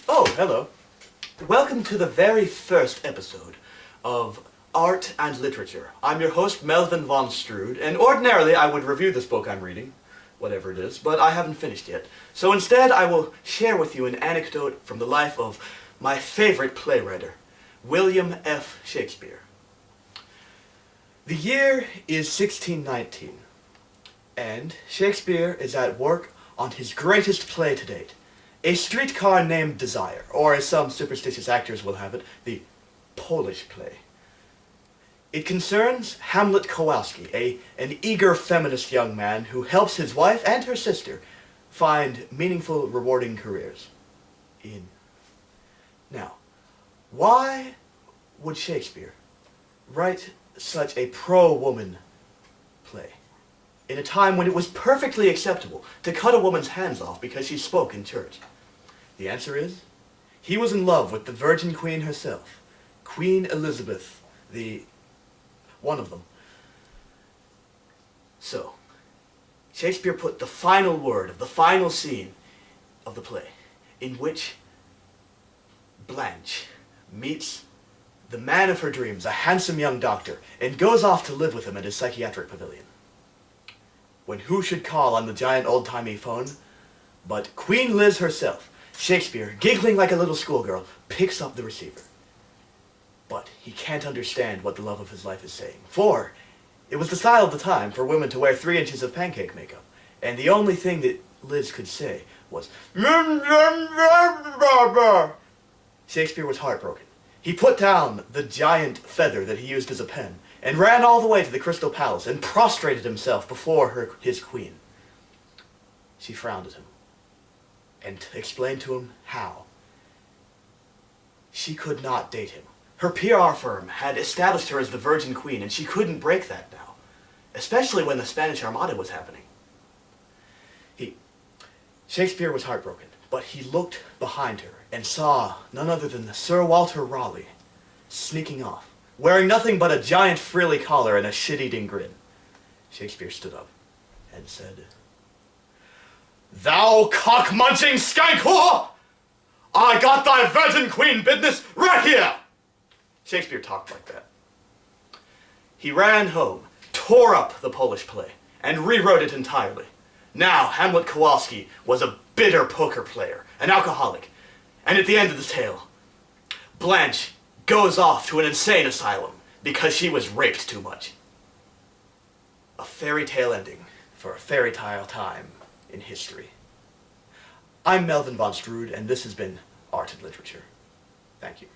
Oh, hello. Welcome to the very first episode of Art and Literature. I'm your host, Melvin von Strood, and ordinarily I would review this book I'm reading, whatever it is, but I haven't finished yet. So instead I will share with you an anecdote from the life of my favorite playwright, William F. Shakespeare. The year is 1619, and Shakespeare is at work on his greatest play to date, A Streetcar Named Desire, or as some superstitious actors will have it, the Polish play. It concerns Hamlet Kowalski, an eager feminist young man who helps his wife and her sister find meaningful, rewarding careers. Now, why would Shakespeare write such a pro-woman play in a time when it was perfectly acceptable to cut a woman's hands off because she spoke in church? The answer is, he was in love with the Virgin Queen herself, Queen Elizabeth, one of them. So, Shakespeare put the final word of the final scene of the play, in which Blanche meets the man of her dreams, a handsome young doctor, and goes off to live with him at his psychiatric pavilion. When who should call on the giant old-timey phone but Queen Liz herself? Shakespeare, giggling like a little schoolgirl, picks up the receiver. But he can't understand what the love of his life is saying, for it was the style of the time for women to wear 3 inches of pancake makeup, and the only thing that Liz could say was, Shakespeare was heartbroken. He put down the giant feather that he used as a pen, and ran all the way to the Crystal Palace, and prostrated himself before his queen. She frowned at him, and explained to him how. She could not date him. Her PR firm had established her as the Virgin Queen, and she couldn't break that now, especially when the Spanish Armada was happening. Shakespeare was heartbroken, but he looked behind her and saw none other than Sir Walter Raleigh sneaking off, wearing nothing but a giant frilly collar and a shit-eating grin. Shakespeare stood up and said, "Thou cock-munching skank whore! I got thy Virgin Queen business right here!" Shakespeare talked like that. He ran home, tore up the Polish play, and rewrote it entirely. Now, Hamlet Kowalski was a bitter poker player, an alcoholic, and at the end of the tale, Blanche goes off to an insane asylum because she was raped too much. A fairy tale ending for a fairy tale time in history. I'm Melvin von Strood, and this has been Art and Literature. Thank you.